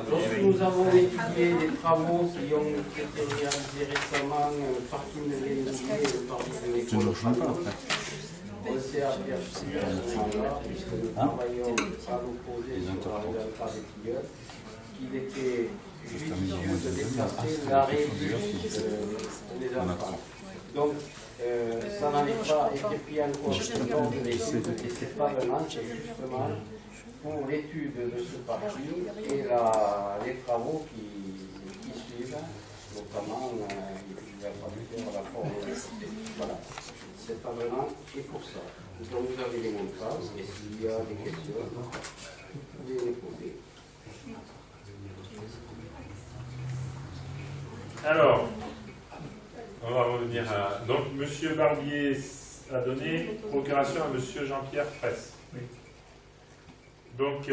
Lorsque nous avons étudié les travaux qui ont été réalisés récemment par Kimberley et par l'école, on s'est aperçu à ce moment-là, puisque nous travaillons à l'opposé sur la delta des Tilleuls, qu'il était judicieux de déplacer l'arrêt des enfants. Donc, ça n'avait pas été pris en compte lors de l'étude, et c'est pas vraiment, c'est justement pour l'étude de ce parking et les travaux qui suivent, notamment il va falloir faire la forme. Voilà, c'est pas vraiment et pour ça. Donc vous avez les montages, et s'il y a des questions, vous pouvez les poser. Alors, on va revenir à... Donc, M. Barbier a donné procuration à M. Jean-Pierre Fraisse. Oui. Donc,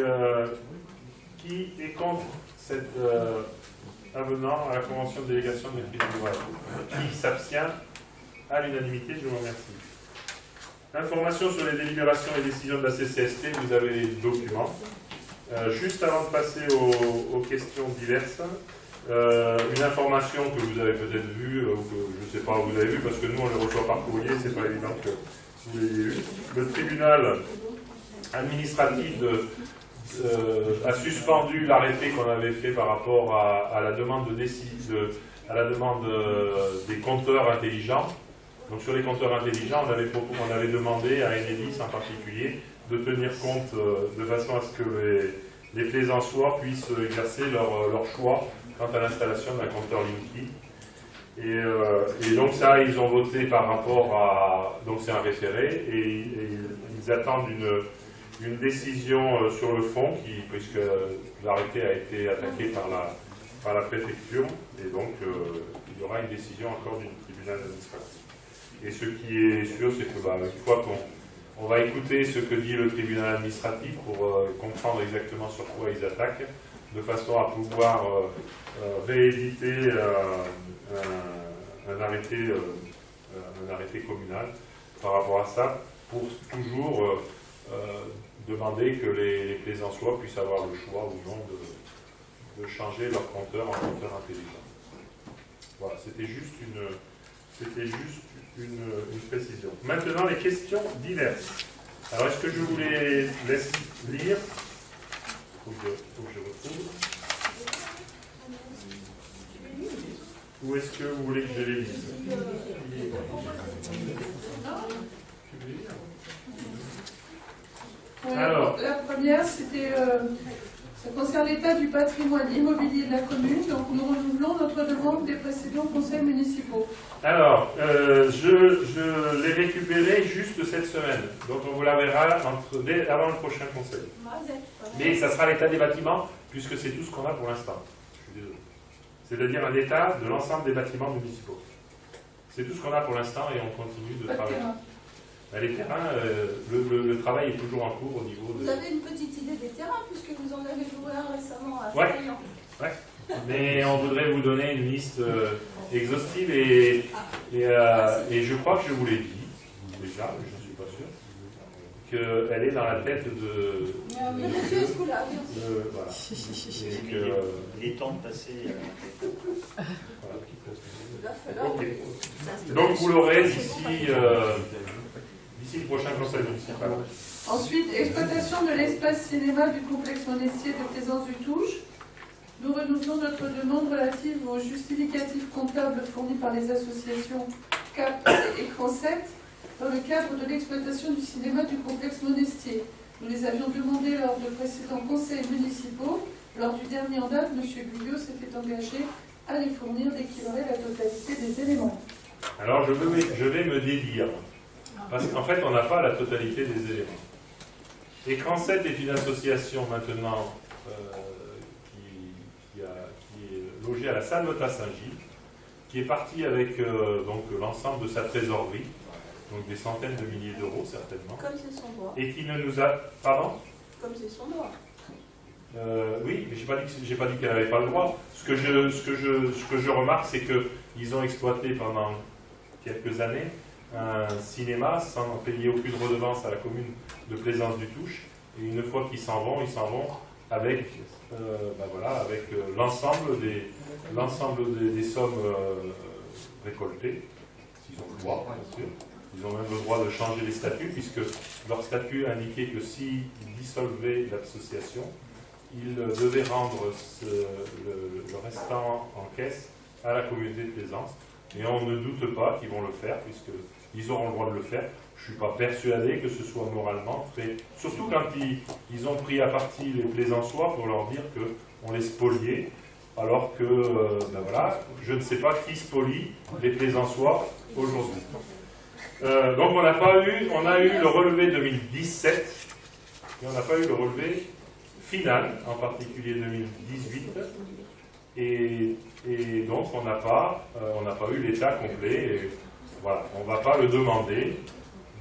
qui est contre cet avenant à la convention de délégation de maîtrise d'ouvrage? Qui s'abstient? À l'unanimité, je vous remercie. Information sur les délibérations et décisions de la CCST, vous avez les documents. Juste avant de passer aux questions diverses, une information que vous avez peut-être vue, ou que je ne sais pas où vous avez vu, parce que nous on les reçoit par courrier, c'est pas évident que vous l'ayez vu. Le tribunal administratif a suspendu l'arrêté qu'on avait fait par rapport à la demande à la demande des compteurs intelligents. Donc sur les compteurs intelligents, on avait demandé à Enedis en particulier de tenir compte de façon à ce que les plaisançois puissent exercer leur choix quant à l'installation d'un compteur Linky. Et donc ça, ils ont voté par rapport à... Donc c'est un référé, et ils attendent une décision sur le fond, puisque l'arrêté a été attaqué par la préfecture, et donc il y aura une décision encore du tribunal administratif. Et ce qui est sûr, c'est que une fois qu'on va écouter ce que dit le tribunal administratif pour comprendre exactement sur quoi ils attaquent, de façon à pouvoir rééditer un arrêté communal par rapport à ça, pour toujours demander que les plaisançois puissent avoir le choix ou non de changer leur compteur en compteur intelligent. Voilà, c'était juste une précision. Maintenant, les questions diverses. Alors, est-ce que je vous les laisse lire? Faut que je retrouve. Ou est-ce que vous voulez que je les lise? Alors, la première, c'était, ça concerne l'état du patrimoine immobilier de la commune. Donc, nous renouvelons notre demande des précédents conseils municipaux. Alors, je l'ai récupéré juste cette semaine. Donc, on vous la verra avant le prochain conseil. Mais ça sera l'état des bâtiments, puisque c'est tout ce qu'on a pour l'instant. Je suis désolé. C'est-à-dire un état de l'ensemble des bâtiments municipaux. C'est tout ce qu'on a pour l'instant et on continue de travailler. Les terrains, le travail est toujours en cours au niveau de... Vous avez une petite idée des terrains, puisque vous en avez loué un récemment à Saint-Élian. Ouais. Mais on voudrait vous donner une liste exhaustive et je crois que je vous l'ai dit, déjà, je ne suis pas sûr, qu'elle est dans la tête de... Monsieur Escoula, voilà. Il est temps de passer à voilà. Okay. Donc vous l'aurez d'ici le prochain conseil municipal. Ensuite, exploitation de l'espace cinéma du complexe Monestier de Plaisance du Touche. Nous renouvelons notre demande relative aux justificatifs comptables fournis par les associations CAP et Écran 7 dans le cadre de l'exploitation du cinéma du complexe Monestier. Nous les avions demandés lors de précédents conseils municipaux. Lors du dernier en date, M. Guyot s'était engagé à les fournir dès qu'il aurait la totalité des éléments. Alors je vais me dédire, parce qu'en fait on n'a pas la totalité des éléments. Écran 7 est une association maintenant qui est logée à la salle Nota Saint-Gilles, qui est partie avec donc l'ensemble de sa trésorerie, donc des centaines de milliers d'euros certainement. Comme c'est son droit. Et qui ne nous a... Pardon? Comme c'est son droit. Oui, mais j'ai pas dit qu'elle n'avait pas le droit. Ce que je remarque, c'est qu'ils ont exploité pendant quelques années un cinéma sans payer aucune redevance à la commune de Plaisance du Touche. Et une fois qu'ils s'en vont avec, avec l'ensemble des sommes récoltées, s'ils ont le droit, bien sûr. Ils ont même le droit de changer les statuts, puisque leur statut indiquait que s'ils dissolvaient l'association, ils devaient rendre le restant en caisse à la communauté de plaisance. Et on ne doute pas qu'ils vont le faire, puisqu'ils auront le droit de le faire. Je ne suis pas persuadé que ce soit moralement fait. Surtout quand ils ont pris à partie les plaisançois pour leur dire qu'on les spoliait, alors que, je ne sais pas qui spolie les plaisançois aujourd'hui. Donc on a eu le relevé 2017, et on n'a pas eu le relevé final, en particulier 2018, et donc on n'a pas eu l'état complet, et voilà, on ne va pas le demander.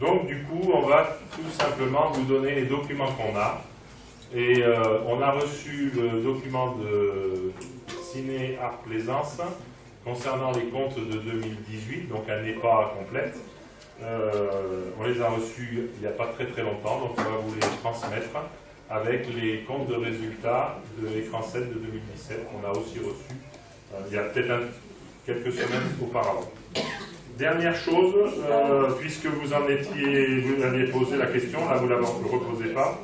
Donc du coup, on va tout simplement vous donner les documents qu'on a, et on a reçu le document de Ciné Art Plaisance concernant les comptes de 2018, donc elle n'est pas complète. On les a reçus il n'y a pas très très longtemps, donc on va vous les transmettre avec les comptes de résultats de l'écran 7 de 2017 qu'on a aussi reçus il y a peut-être quelques semaines auparavant. Dernière chose, puisque vous aviez posé la question, là vous ne la reposez pas,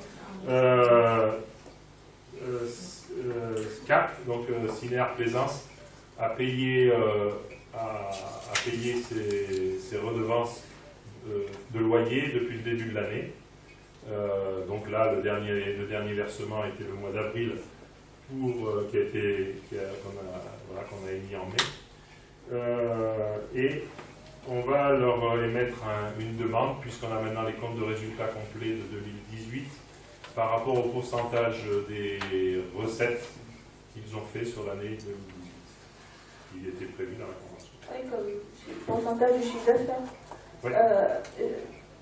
SCAP, donc Ciné Art Plaisance, a payé ses redevances de loyer depuis le début de l'année. Donc là, le dernier versement était le mois d'avril qu'on a émis en mai. Et on va leur émettre une demande, puisqu'on a maintenant les comptes de résultats complets de 2018, par rapport au pourcentage des recettes qu'ils ont fait sur l'année 2018, qui était prévu dans la convention. Oui, comme pourcentage du chiffre d'affaires. Oui.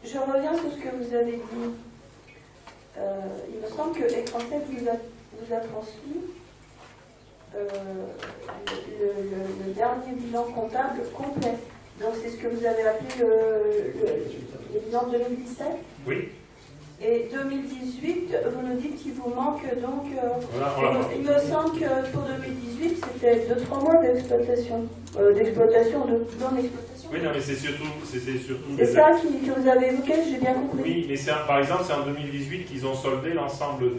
Je reviens sur ce que vous avez dit. Il me semble que Écran 7 vous a transmis le dernier bilan comptable complet. Donc c'est ce que vous avez appelé le bilan 2017. Oui. Et 2018, vous nous dites qu'il vous manque donc... Voilà. Il me semble que pour 2018, c'était 2-3 mois d'exploitation. Non d'exploitation. Oui, non, mais c'est surtout... C'est ça que vous avez évoqué, j'ai bien compris. Oui, mais par exemple, c'est en 2018 qu'ils ont soldé l'ensemble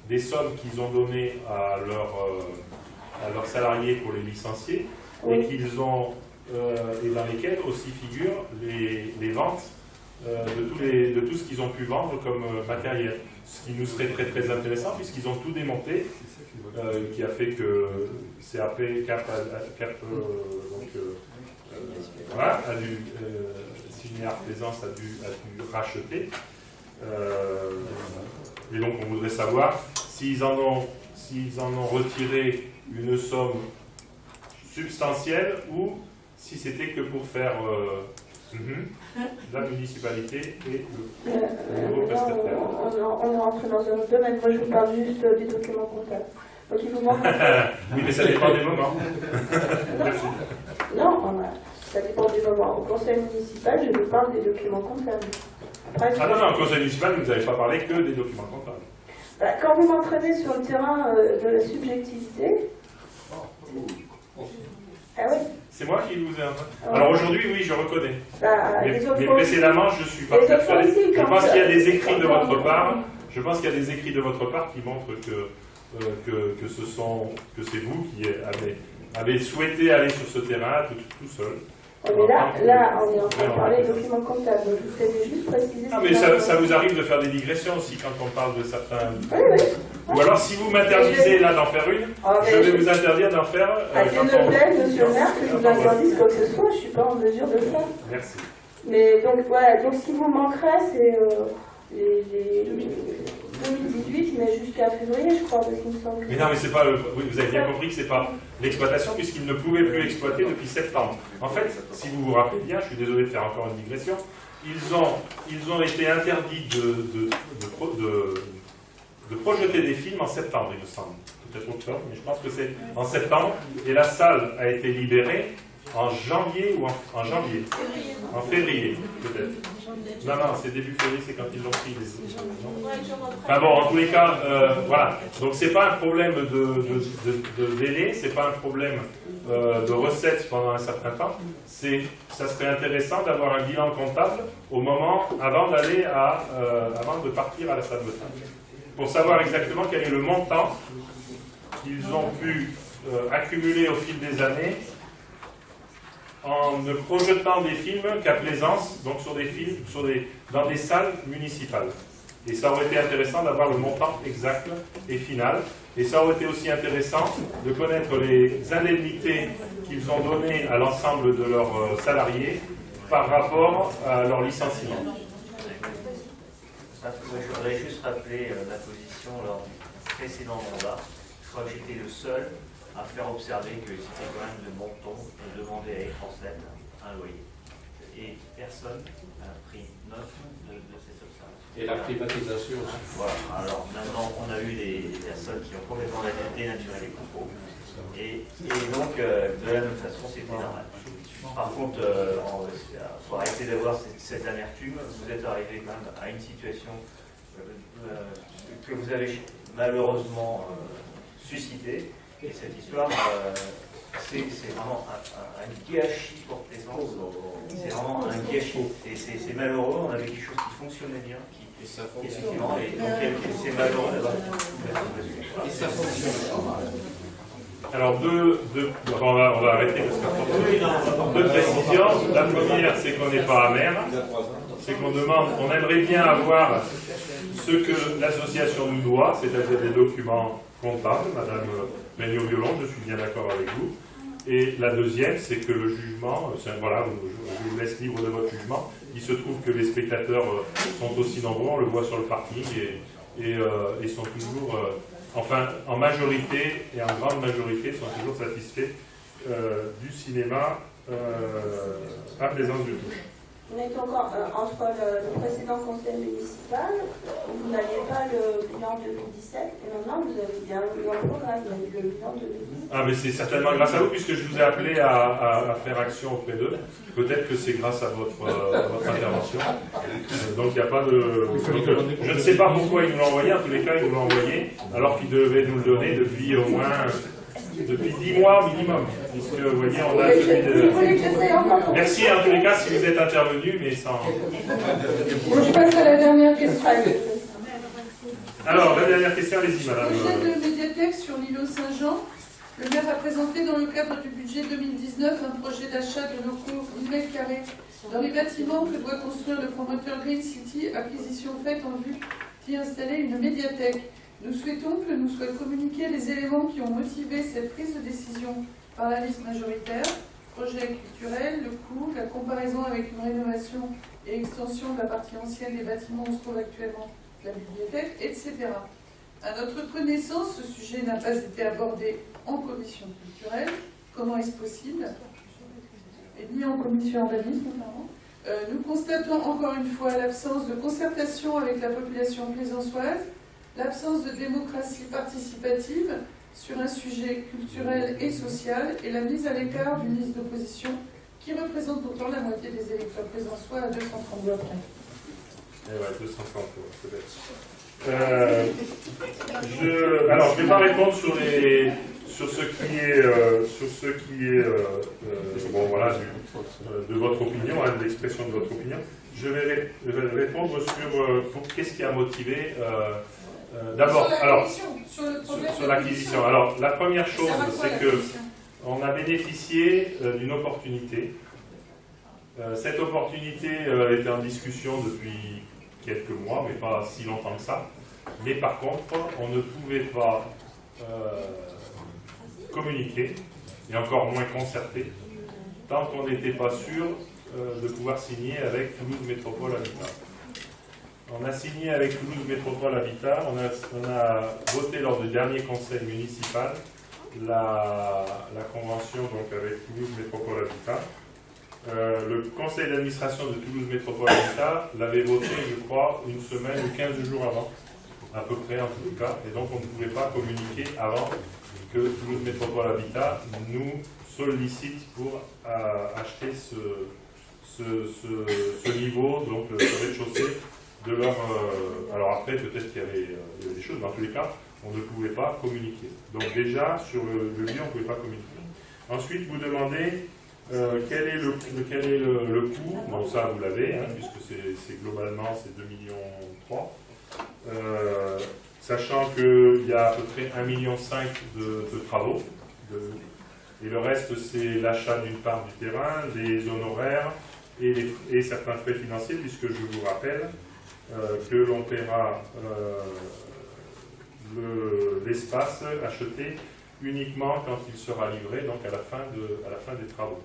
des sommes qu'ils ont données à leurs salariés pour les licencier, oui. Et qu'ils ont... et dans lesquels aussi figurent les ventes de tout ce qu'ils ont pu vendre comme matériel. Ce qui nous serait très très intéressant, puisqu'ils ont tout démonté, qui a fait que CAP, Ciné Art Plaisance a dû racheter. Et donc on voudrait savoir s'ils en ont retiré une somme substantielle ou si c'était que pour faire la municipalité et le nouveau prestataire. On est rentré dans un autre domaine. Moi je vous parle juste des documents comptables. Donc il vous manque... Oui, mais ça dépend des moments. Non, ça dépend du moment. Au conseil municipal, je vous parle des documents comptables. Après, non, au conseil municipal, vous n'avez pas parlé que des documents comptables. Bah, quand vous m'entraînez sur le terrain de la subjectivité... Ah oui. C'est moi qui vous ai... Alors aujourd'hui, oui, je reconnais. Bah, mais précédemment, je ne suis pas persuadé. Je pense qu'il y a des écrits de votre part. Je pense qu'il y a des écrits de votre part qui montrent que c'est vous qui avez souhaité aller sur ce terrain tout seul. Mais là, on est en train de parler de documents comptables. Donc, vous savez juste préciser... Ah, mais ça vous arrive de faire des digressions aussi quand on parle de certains... Oui. Ou alors, si vous m'interdisez là d'en faire une, je vais vous interdire d'en faire... Monsieur le maire, que je vous interdise quoi que ce soit, je ne suis pas en mesure de le faire. Merci. Mais donc, voilà, donc ce qui vous manquerait, c'est les 2018, mais jusqu'à février, je crois, parce qu'il me semble. Mais non, mais c'est pas... Oui, vous avez bien compris que c'est pas l'exploitation, puisqu'ils ne pouvaient plus exploiter depuis septembre. En fait, si vous vous rappelez bien, je suis désolé de faire encore une digression, ils ont été interdits de projeter des films en septembre, il me semble. Peut-être octobre, mais je pense que c'est en septembre. Et la salle a été libérée En janvier ou en janvier? En février, peut-être. Non, c'est début février, c'est quand ils l'ont pris. Enfin bon, en tous les cas, voilà. Donc c'est pas un problème de délai, c'est pas un problème de recettes pendant un certain temps. Ça serait intéressant d'avoir un bilan comptable au moment, avant de partir à la salle de table, pour savoir exactement quel est le montant qu'ils ont pu accumuler au fil des années en ne projetant des films qu'à Plaisance, donc sur des films, dans des salles municipales. Et ça aurait été intéressant d'avoir le montant exact et final. Et ça aurait été aussi intéressant de connaître les indemnités qu'ils ont données à l'ensemble de leurs salariés par rapport à leur licenciement. Je voudrais juste rappeler ma position lors du précédent mandat. Je crois que j'étais le seul à faire observer que c'était quand même de bon ton de demander à Écran 7 un loyer. Et personne n'a pris note de cette observation. Et la privatisation aussi. Voilà. Alors maintenant, on a eu des personnes qui ont complètement dénaturé les propos. Et donc, de la même façon, c'était normal. Par contre, il faut arrêter d'avoir cette amertume. Vous êtes arrivé quand même à une situation que vous avez malheureusement suscitée. Et cette histoire, c'est vraiment un gâchis pour Plaisance. C'est vraiment un gâchis. Et c'est malheureux, on avait quelque chose qui fonctionnait bien, effectivement, et donc c'est malheureux d'avoir. Et ça fonctionne pas mal. Alors, on va arrêter parce que deux précisions. La première, c'est qu'on n'est pas amer. C'est qu'on demande, on aimerait bien avoir ce que l'association nous doit, c'est-à-dire des documents comptables, Madame Megnaud-Violon, je suis bien d'accord avec vous. Et la deuxième, c'est que le jugement, voilà, je vous laisse libre de votre jugement. Il se trouve que les spectateurs sont aussi nombreux, on le voit sur le parking, et sont toujours, enfin, en majorité, et en grande majorité, sont toujours satisfaits du cinéma à Plaisance-du-Touche. On est encore entre le précédent conseil municipal, vous n'aviez pas le bilan 2017, et maintenant vous avez bien le bilan programme, vous avez le bilan 2018. Ah, mais c'est certainement grâce à vous, puisque je vous ai appelé à faire action auprès d'eux. Peut-être que c'est grâce à votre intervention. Donc il n'y a pas de... Je ne sais pas pourquoi ils nous l'ont envoyé, en tous les cas ils nous l'ont envoyé, alors qu'ils devaient nous le donner depuis au moins... Depuis 10 mois minimum, puisque vous voyez, on a celui de... Merci en tous les cas si vous êtes intervenu, mais sans... Je passe à la dernière question. Alors, la dernière question, allez-y, madame. Projet de médiathèque sur l'îlot Saint-Jean. Le maire a présenté dans le cadre du budget 2019 un projet d'achat de locaux 10 mètres carrés dans les bâtiments que doit construire le promoteur Green City, acquisition faite en vue d'y installer une médiathèque. Nous souhaitons que nous soient communiqués les éléments qui ont motivé cette prise de décision par la liste majoritaire, projet culturel, le coût, la comparaison avec une rénovation et extension de la partie ancienne des bâtiments où se trouve actuellement la bibliothèque, etc. À notre connaissance, ce sujet n'a pas été abordé en commission culturelle. Comment est-ce possible? Et ni en commission urbanisme, notamment. Nous constatons encore une fois l'absence de concertation avec la population plaisançoise, l'absence de démocratie participative sur un sujet culturel et social et la mise à l'écart d'une liste d'opposition qui représente pourtant la moitié des électeurs plaisançois à 230 voix près. Eh ouais, 230 voix, peut-être. Alors, je ne vais pas répondre sur ce qui est bon, voilà, de votre opinion, de l'expression de votre opinion. Je vais répondre sur qu'est-ce qui a motivé... D'abord, sur l'acquisition. Alors, la première chose, c'est que on a bénéficié d'une opportunité. Cette opportunité était en discussion depuis quelques mois, mais pas si longtemps que ça. Mais par contre, on ne pouvait pas communiquer, et encore moins concerter, tant qu'on n'était pas sûr de pouvoir signer avec Toulouse Métropole Habitat. On a signé avec Toulouse Métropole Habitat, on a voté lors du dernier conseil municipal la convention donc, avec Toulouse Métropole Habitat. Le conseil d'administration de Toulouse Métropole Habitat l'avait voté, je crois, une semaine ou 15 jours avant, à peu près en tout cas, et donc on ne pouvait pas communiquer avant que Toulouse Métropole Habitat nous sollicite pour acheter ce niveau, donc le rez-de-chaussée de leur... alors après, peut-être qu'il y avait des choses, dans tous les cas, on ne pouvait pas communiquer. Donc déjà, sur le lieu, on ne pouvait pas communiquer. Ensuite, vous demandez quel est le coût. Bon, ça, vous l'avez, hein, puisque c'est globalement, c'est 2,3 millions. Sachant qu'il y a à peu près 1,5 million de travaux. Et le reste, c'est l'achat d'une part du terrain, des honoraires et certains frais financiers, puisque je vous rappelle que l'on paiera l'espace acheté uniquement quand il sera livré, donc à la fin des travaux.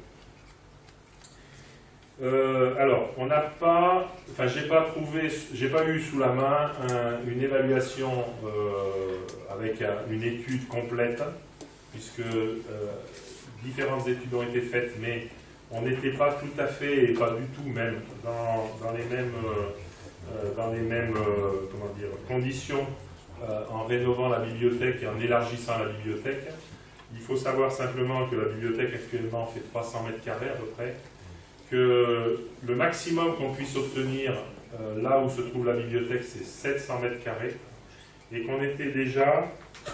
Alors, on n'a pas, enfin, j'ai pas eu sous la main une évaluation avec une étude complète, puisque différentes études ont été faites, mais on n'était pas tout à fait, et pas du tout même, dans les mêmes comment dire, conditions en rénovant la bibliothèque et en élargissant la bibliothèque. Il faut savoir simplement que la bibliothèque actuellement fait 300 mètres carrés à peu près, que le maximum qu'on puisse obtenir là où se trouve la bibliothèque, c'est 700 mètres carrés, et qu'on était déjà,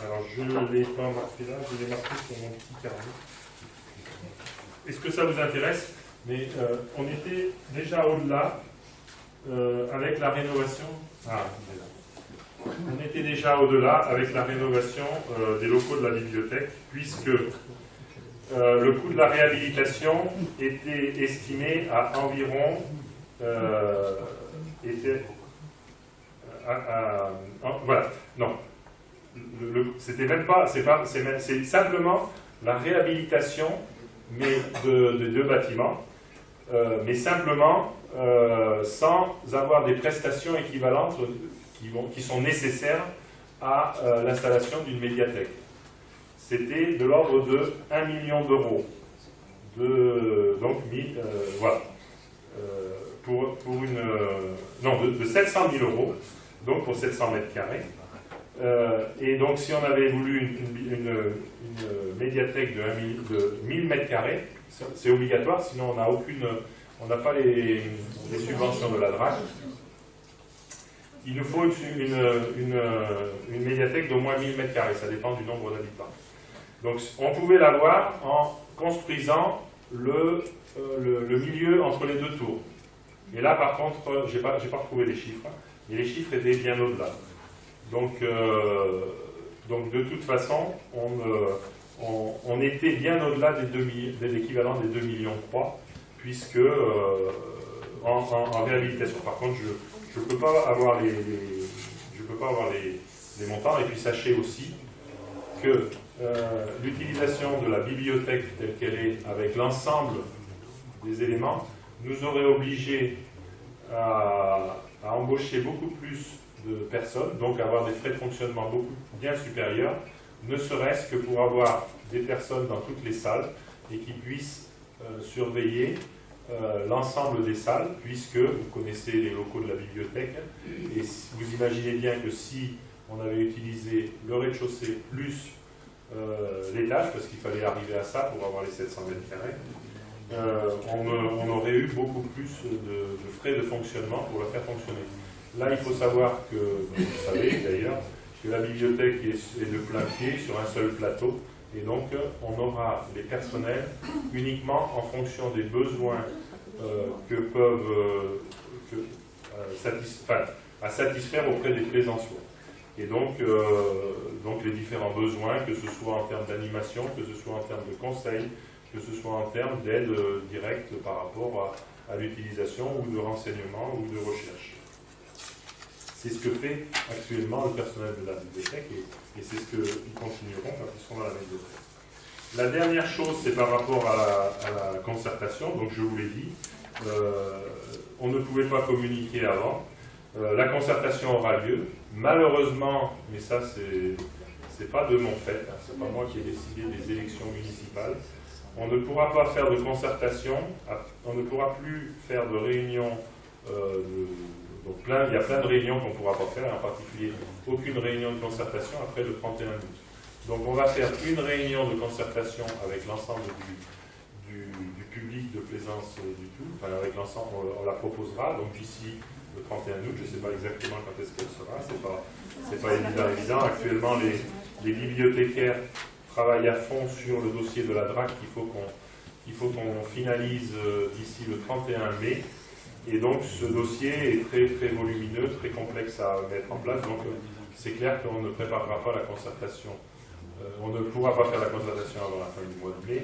alors je ne l'ai pas marqué là, je l'ai marqué sur mon petit carnet. Est-ce que ça vous intéresse? Mais on était déjà au-delà avec la rénovation. On était déjà au-delà avec la rénovation des locaux de la bibliothèque, puisque le coût de la réhabilitation était estimé à environ voilà, non, c'était même pas, c'est simplement la réhabilitation mais de deux bâtiments, mais simplement sans avoir des prestations équivalentes qui sont nécessaires à l'installation d'une médiathèque. C'était de l'ordre de 1 million d'euros. Donc, voilà. De 700 000 euros, donc pour 700 mètres carrés. Et donc, si on avait voulu une médiathèque de 1000 mètres carrés, c'est obligatoire, sinon on n'a pas les subventions de la DRAC. Il nous faut une médiathèque d'au moins 1000 mètres carrés, ça dépend du nombre d'habitants. Donc on pouvait l'avoir en construisant le milieu entre les deux tours. Et là par contre, j'ai pas retrouvé les chiffres, mais les chiffres étaient bien au-delà. Donc de toute façon, on était bien au-delà de l'équivalent des 2,3 millions, puisque en réhabilitation. Par contre, je ne peux pas avoir les montants. Et puis sachez aussi que l'utilisation de la bibliothèque telle qu'elle est, avec l'ensemble des éléments, nous aurait obligés à embaucher beaucoup plus de personnes, donc avoir des frais de fonctionnement bien supérieurs, ne serait-ce que pour avoir des personnes dans toutes les salles et qui puissent surveiller l'ensemble des salles, puisque vous connaissez les locaux de la bibliothèque, et vous imaginez bien que si on avait utilisé le rez-de-chaussée plus l'étage, parce qu'il fallait arriver à ça pour avoir les 700 mètres carrés, on aurait eu beaucoup plus de frais de fonctionnement pour le faire fonctionner. Là, il faut savoir que, vous savez d'ailleurs, que la bibliothèque est de plein pied sur un seul plateau, et donc on aura les personnels uniquement en fonction des besoins que peuvent satisfaire auprès des plaisanciers. Et donc les différents besoins, que ce soit en termes d'animation, que ce soit en termes de conseil, que ce soit en termes d'aide directe par rapport à l'utilisation ou de renseignement ou de recherche. C'est ce que fait actuellement le personnel de la bibliothèque et c'est ce qu'ils continueront quand ils seront dans la bibliothèque. La dernière chose, c'est par rapport à la concertation. Donc je vous l'ai dit, on ne pouvait pas communiquer avant. La concertation aura lieu. Malheureusement, mais ça c'est pas de mon fait, hein, c'est pas moi qui ai décidé des élections municipales. On ne pourra pas faire de concertation, on ne pourra plus faire de réunions. Donc il y a plein de réunions qu'on ne pourra pas faire, en particulier aucune réunion de concertation après le 31 août. Donc on va faire une réunion de concertation avec l'ensemble du public de Plaisance du Tout, enfin avec l'ensemble, on la proposera, donc d'ici le 31 août, je ne sais pas exactement quand est-ce qu'elle sera, c'est pas évident. Actuellement, les bibliothécaires travaillent à fond sur le dossier de la DRAC qu'il faut qu'on finalise d'ici le 31 mai. Et donc ce dossier est très, très volumineux, très complexe à mettre en place, donc c'est clair qu'on ne préparera pas la concertation. On ne pourra pas faire la concertation avant la fin du mois de mai.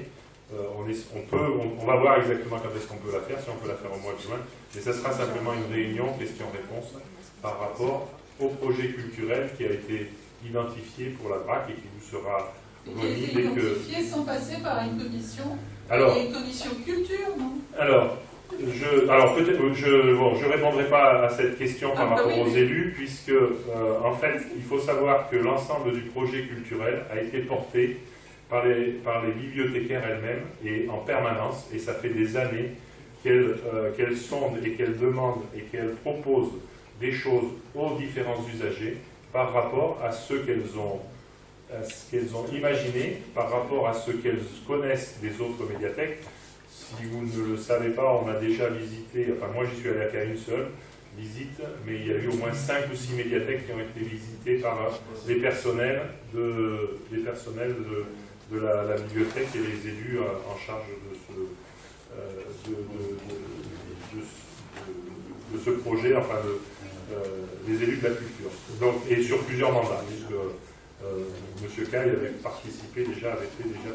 On va voir exactement quand est-ce qu'on peut la faire, si on peut la faire au mois de juin, mais ça sera simplement une réunion question-réponse par rapport au projet culturel qui a été identifié pour la DRAC et qui vous sera remis dès que... Identifié sans passer par une commission, alors, une commission culture, non? Alors peut-être, je répondrai pas à cette question par rapport aux élus, puisque en fait, il faut savoir que l'ensemble du projet culturel a été porté par les bibliothécaires elles-mêmes et en permanence, et ça fait des années qu'elles sondent et qu'elles demandent et qu'elles proposent des choses aux différents usagers par rapport à ce qu'elles ont imaginé, par rapport à ce qu'elles connaissent des autres médiathèques. Si vous ne le savez pas, on a déjà visité, enfin moi j'y suis allé qu'à une seule visite, mais il y a eu au moins 5 ou 6 médiathèques qui ont été visitées par les personnels de la bibliothèque et les élus en charge de ce projet, enfin les élus de la culture. Donc, et sur plusieurs mandats, puisque M. Caille avait participé avait fait déjà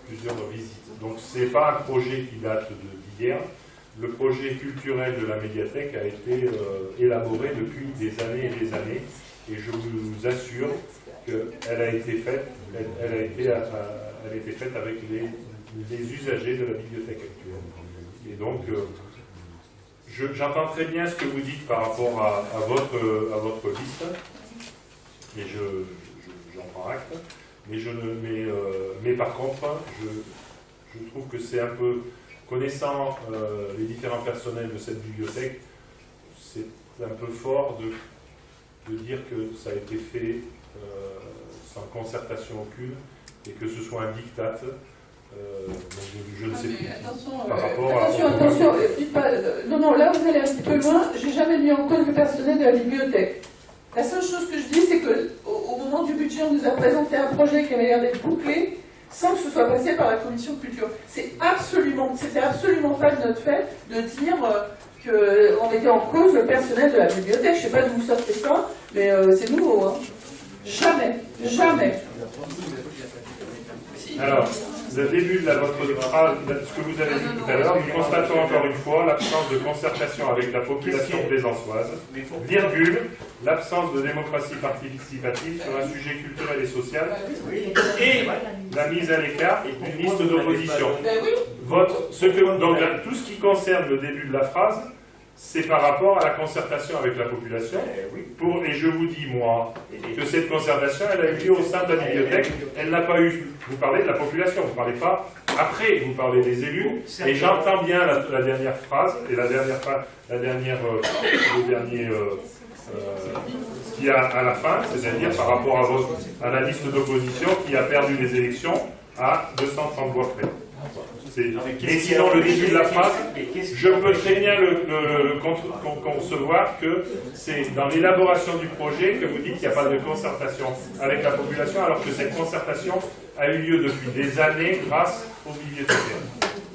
plusieurs visites. Donc ce n'est pas un projet qui date d'hier. Le projet culturel de la médiathèque a été élaboré depuis des années et des années, et je vous assure qu'elle a été faite, elle a été faite avec les usagers de la bibliothèque actuelle. Et donc, j'entends très bien ce que vous dites par rapport à votre liste, et j'en prends acte, mais par contre, je trouve que c'est un peu, connaissant les différents personnels de cette bibliothèque, c'est un peu fort de dire que ça a été fait sans concertation aucune et que ce soit un diktat. Je ne sais plus. Attention, dites pas, non, là vous allez un petit peu loin. J'ai jamais mis en cause le personnel de la bibliothèque. La seule chose que je dis, c'est qu'au moment du budget, on nous a présenté un projet qui avait l'air d'être bouclé, sans que ce soit passé par la commission de culture. C'était absolument pas de notre fait de dire qu'on mettait en cause le personnel de la bibliothèque. Je ne sais pas d'où vous sortez ça, mais c'est nouveau. Hein. Jamais. Alors, le début de votre phrase, ce que vous avez dit tout à l'heure, nous constatons encore une fois l'absence de concertation avec la population plaisançoise, virgule, l'absence de démocratie participative sur un sujet culturel et social, et la mise à l'écart d'une liste d'opposition. Donc, tout ce qui concerne le début de la phrase, c'est par rapport à la concertation avec la population. Et je vous dis, moi, que cette concertation, elle a eu lieu au sein de la bibliothèque. Elle n'a pas eu... Vous parlez de la population, vous ne parlez pas... Après, vous parlez des élus. Et j'entends bien la dernière phrase, et le dernier... ce qu'il y a à la fin, c'est-à-dire par rapport à la liste d'opposition qui a perdu les élections à 230 voix près. Et sinon, le début de la phrase, je peux très bien concevoir que c'est dans l'élaboration du projet que vous dites qu'il n'y a pas de concertation avec la population, alors que cette concertation a eu lieu depuis des années grâce aux bibliothécaires.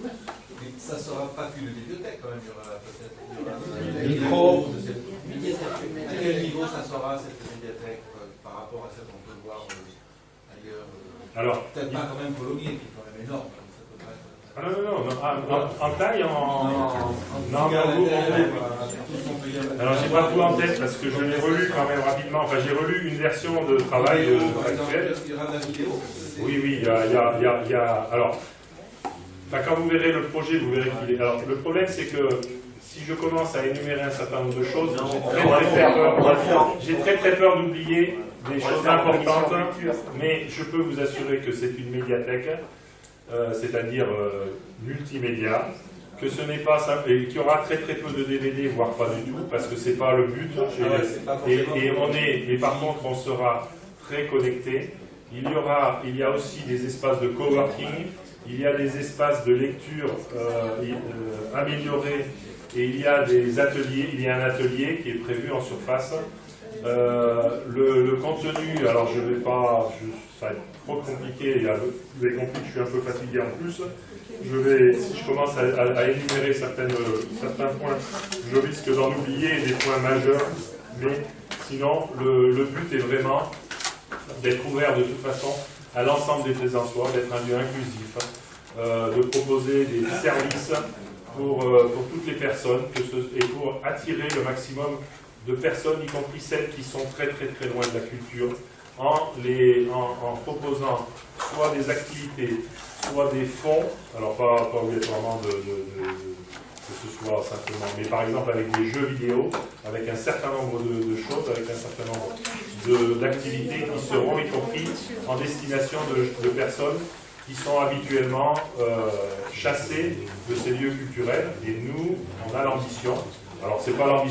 Mais ça ne sera pas qu'une bibliothèque, quand même, il y aura peut-être... Micro. À quel niveau ça sera, cette médiathèque, par rapport à ce qu'on peut voir ailleurs Alors, peut-être pas quand même Colomiers, qui est quand même énorme. Ah non, en taille, alors j'ai pas tout en tête parce que je l'ai relu quand même rapidement, enfin j'ai relu une version de travail actuelle. Il y aura de la vidéo. Oui, il y a... Alors, quand vous verrez le projet, vous verrez qu'il est... Alors, le problème c'est que si je commence à énumérer un certain nombre de choses, j'ai très peur d'oublier des choses importantes, mais je peux vous assurer que c'est une médiathèque, c'est-à-dire multimédia, que ce n'est pas simple, et qu'il y aura très peu de DVD, voire pas du tout, parce que c'est pas le but. Et par contre, on sera très connecté, Il y a aussi des espaces de coworking, il y a des espaces de lecture améliorés, et il y a des ateliers, il y a un atelier qui est prévu en surface. Le contenu, alors je vais pas, ça va être trop compliqué, vous avez compris que je suis un peu fatigué en plus. Si je commence à énumérer certains points, je risque d'en oublier des points majeurs, mais sinon le but est vraiment d'être ouvert de toute façon à l'ensemble des plaisançois, d'être un lieu inclusif, de proposer des services pour toutes les personnes et pour attirer le maximum de personnes, y compris celles qui sont très très très loin de la culture, en proposant soit des activités, soit des fonds, alors pas obligatoirement que ce soit simplement, mais par exemple avec des jeux vidéo, avec un certain nombre de choses, avec un certain nombre d'activités qui seront y compris en destination de personnes qui sont habituellement chassées de ces lieux culturels. Et nous, on a l'ambition, alors c'est pas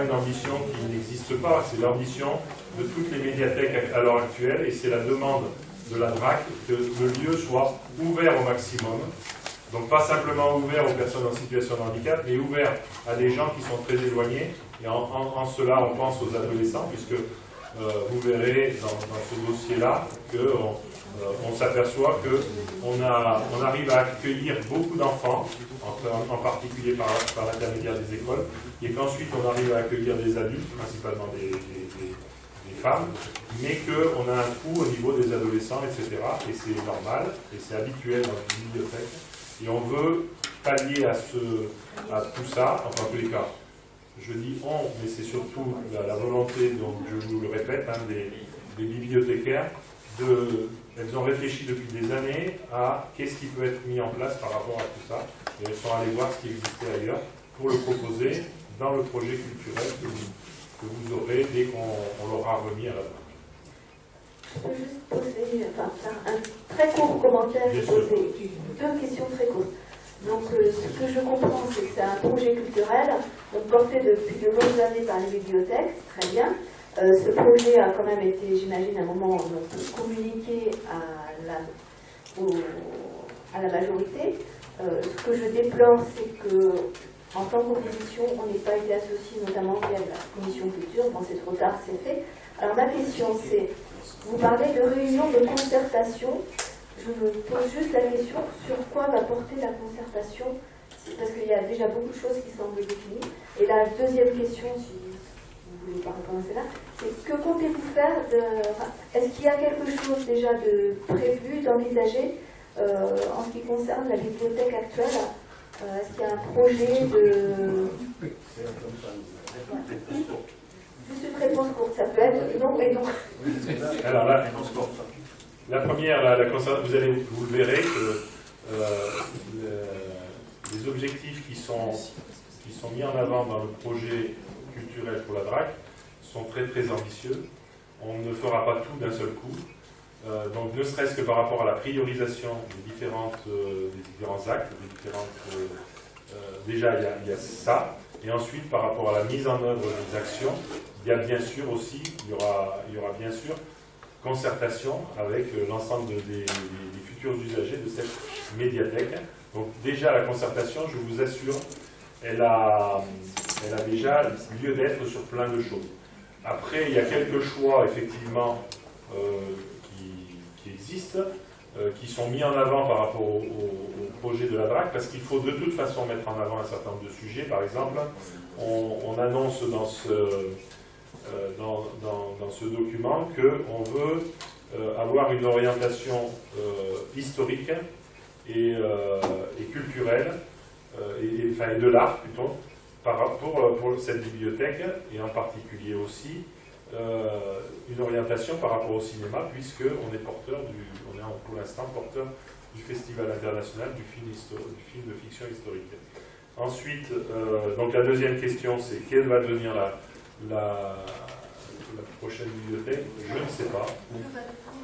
une ambition qui n'existe pas, c'est l'ambition de toutes les médiathèques à l'heure actuelle, et c'est la demande de la DRAC que le lieu soit ouvert au maximum. Donc pas simplement ouvert aux personnes en situation de handicap, mais ouvert à des gens qui sont très éloignés. Et en cela, on pense aux adolescents, puisque vous verrez dans ce dossier-là qu'on s'aperçoit qu'on arrive à accueillir beaucoup d'enfants, en particulier par l'intermédiaire des écoles, et qu'ensuite on arrive à accueillir des adultes, principalement des femmes, mais qu'on a un trou au niveau des adolescents, etc. Et c'est normal, et c'est habituel dans une bibliothèque. Et on veut pallier à tout ça, enfin en tous les cas, je dis on, mais c'est surtout la volonté, donc je vous le répète, des bibliothécaires, elles ont réfléchi depuis des années à qu'est-ce qui peut être mis en place par rapport à tout ça, et elles sont allées voir ce qui existait ailleurs pour le proposer dans le projet culturel que vous aurez dès qu'on l'aura remis à la fin. Je peux juste poser, faire un très court commentaire, poser deux questions très courtes. Donc, ce que je comprends, c'est que c'est un projet culturel, donc porté depuis de longues années par les bibliothèques, très bien. Ce projet a quand même été, j'imagine, à un moment communiqué à la majorité. Ce que je déplore, c'est que en tant qu'opposition, on n'ait pas été associé, notamment via la commission culture. Bon, c'est trop tard, c'est fait. Alors ma question, c'est, vous parlez de réunion de concertation. Je me pose juste la question sur quoi va porter la concertation, parce qu'il y a déjà beaucoup de choses qui semblent définies. Et la deuxième question, si vous voulez pas recommencer là, c'est que comptez-vous faire est-ce qu'il y a quelque chose déjà de prévu, d'envisager en ce qui concerne la bibliothèque actuelle? Est-ce qu'il y a un projet de... Juste une réponse courte, ça peut être non et non. Alors là, la première, vous le verrez que les objectifs qui sont mis en avant dans le projet culturel pour la DRAC sont très très ambitieux. On ne fera pas tout d'un seul coup. Donc ne serait-ce que par rapport à la priorisation des différents actes, déjà il y a ça, et ensuite par rapport à la mise en œuvre des actions, il y a bien sûr aussi, il y aura bien sûr concertation avec l'ensemble des futurs usagers de cette médiathèque. Donc déjà la concertation, je vous assure, elle a déjà lieu d'être sur plein de choses. Après, il y a quelques choix effectivement qui existent, qui sont mis en avant par rapport au projet de la DRAC, parce qu'il faut de toute façon mettre en avant un certain nombre de sujets. Par exemple, on annonce dans ce document qu'on veut avoir une orientation historique et culturelle, et de l'art plutôt, pour cette bibliothèque, et en particulier aussi une orientation par rapport au cinéma, puisqu'on est pour l'instant porteur du Festival international du film de fiction historique. Ensuite, donc la deuxième question, c'est quelle va devenir la prochaine bibliothèque? Je ne sais pas.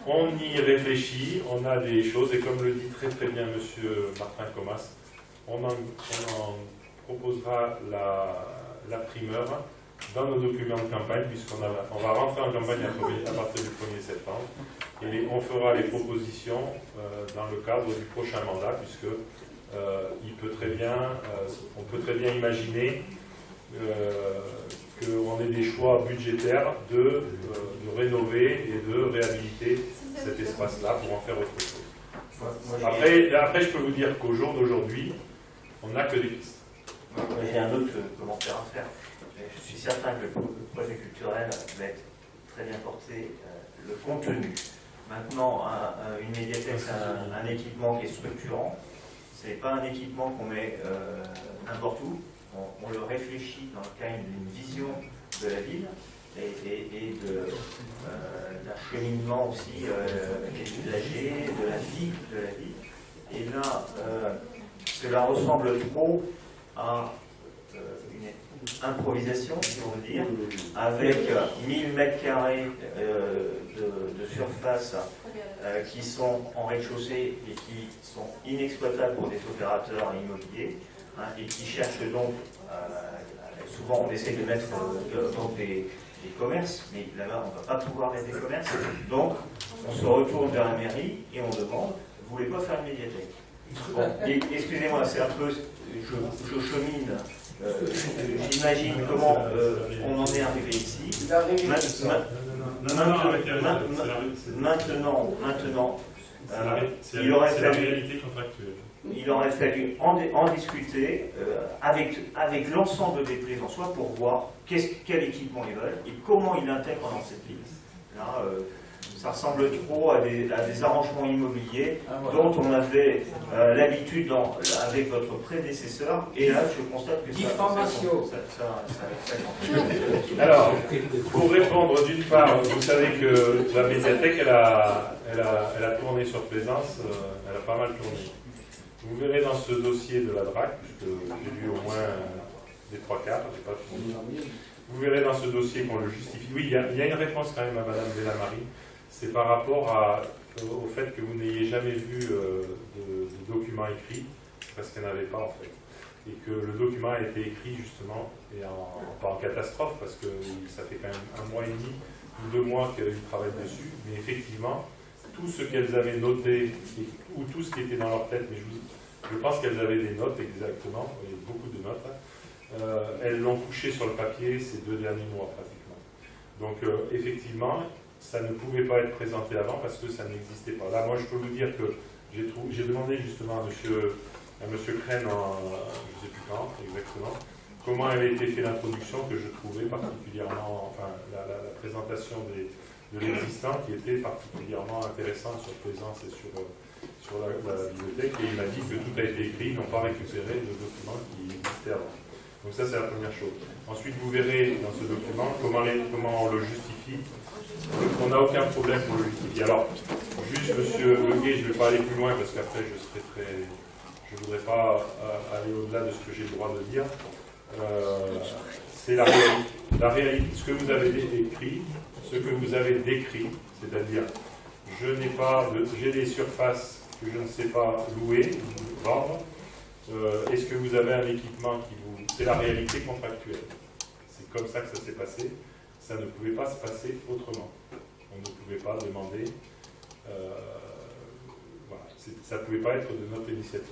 On y réfléchit, on a des choses, et comme le dit très très bien M. Martin Comas, on en proposera la primeur dans nos documents de campagne, puisqu'on va rentrer en campagne à partir du 1er septembre, et on fera les propositions dans le cadre du prochain mandat, puisque on peut très bien imaginer qu'on ait des choix budgétaires de rénover et de réhabiliter cet espace-là pour en faire autre chose. Après, je peux vous dire qu'au jour d'aujourd'hui, on n'a que des pistes. J'ai un autre commentaire à faire. Je suis certain que le projet culturel va être très bien porté, le contenu. Maintenant, une médiathèque, c'est un équipement qui est structurant. Ce n'est pas un équipement qu'on met n'importe où. On le réfléchit dans le cadre d'une vision de la ville et d'un cheminement aussi des usagers, de la vie de la ville. Et là, cela ressemble trop à une improvisation, si on veut dire, avec 1000 mètres carrés de surface qui sont en rez-de-chaussée et qui sont inexploitables pour des opérateurs immobiliers, et qui cherchent donc, souvent on essaie de mettre donc des commerces, mais là-bas on ne va pas pouvoir mettre des commerces, donc on se retourne vers la mairie et on demande, vous voulez pas faire une médiathèque? Bon, excusez-moi, c'est un peu, je chemine, j'imagine comment on en est arrivé ici. Maintenant, il aurait fallu en discuter avec l'ensemble des plaisançois pour voir quel équipement ils veulent et comment ils l'intègrent dans cette liste. Là, ça ressemble trop à des arrangements immobiliers dont on avait l'habitude avec votre prédécesseur, et là je constate que Alors, pour répondre d'une part, vous savez que la médiathèque, elle a tourné sur Plaisance, elle a pas mal tourné. Vous verrez dans ce dossier de la DRAC, puisque j'ai vu au moins des 3 quarts, j'ai pas fini. Vous verrez dans ce dossier qu'on le justifie. Oui, il y a une réponse quand même à Madame Bellamarie. C'est par rapport au fait que vous n'ayez jamais vu de document écrit, parce qu'il n'y en avait pas en fait. Et que le document a été écrit justement, et pas en catastrophe, parce que ça fait quand même 1 mois et demi ou 2 mois qu'elles travaillent dessus, mais effectivement, tout ce qu'elles avaient noté, ou tout ce qui était dans leur tête, mais je pense qu'elles avaient des notes exactement, il y a beaucoup de notes, elles l'ont couché sur le papier ces 2 derniers mois pratiquement. Donc effectivement, ça ne pouvait pas être présenté avant parce que ça n'existait pas. Là, moi je peux vous dire que j'ai demandé justement à monsieur Crène, je ne sais plus quand exactement, comment avait été fait l'introduction que je trouvais particulièrement, enfin la présentation de l'existant qui était particulièrement intéressante sur Plaisance et sur la bibliothèque, et il m'a dit que tout a été écrit, ils n'ont pas récupéré le document qui existait avant. Donc ça c'est la première chose. Ensuite vous verrez dans ce document comment on le justifie. On n'a aucun problème pour le justifier. Alors, juste monsieur Leguet, je ne vais pas aller plus loin parce qu'après je ne voudrais pas aller au-delà de ce que j'ai le droit de dire. C'est la réalité, ce que vous avez écrit, ce que vous avez décrit, c'est-à-dire j'ai des surfaces que je ne sais pas louer, vendre. Est-ce que vous avez un équipement c'est la réalité contractuelle. C'est comme ça que ça s'est passé. Ça ne pouvait pas se passer autrement. On ne pouvait pas demander... voilà, ça ne pouvait pas être de notre initiative.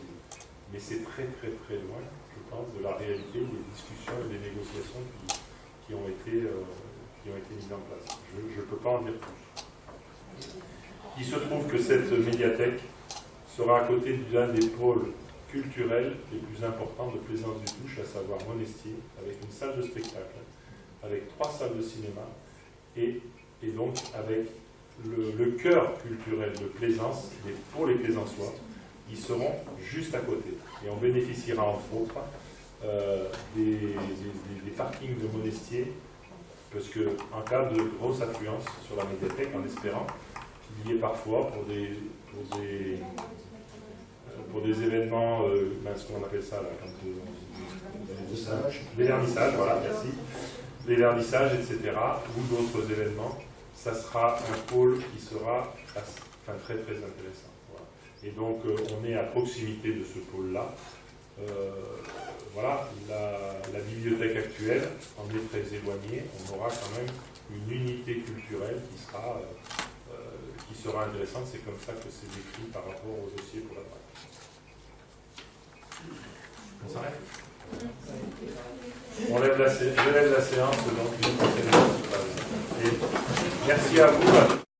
Mais c'est très très très loin, je pense, de la réalité des discussions et des négociations qui ont été mises en place. Je ne peux pas en dire plus. Il se trouve que cette médiathèque sera à côté d'un des pôles culturels les plus importants de Plaisance du Touche, à savoir Monestier, avec une salle de spectacle, avec 3 salles de cinéma, et donc avec le cœur culturel de Plaisance, pour les Plaisançois, ils seront juste à côté. Et on bénéficiera entre autres des parkings de Monestier, parce qu'en cas de grosse affluence sur la médiathèque, en espérant qu'il y ait parfois pour des événements, ce qu'on appelle ça, là, des vernissages, voilà, merci, des vernissages, etc., ou d'autres événements, ça sera un pôle qui sera très très intéressant. Voilà. Et donc on est à proximité de ce pôle-là, voilà, la bibliothèque actuelle en est très éloignée. On aura quand même une unité culturelle qui sera intéressante. C'est comme ça que c'est décrit par rapport au dossier pour la BRAC. On s'arrête. Je lève la séance, donc une prochaine. Et merci à vous.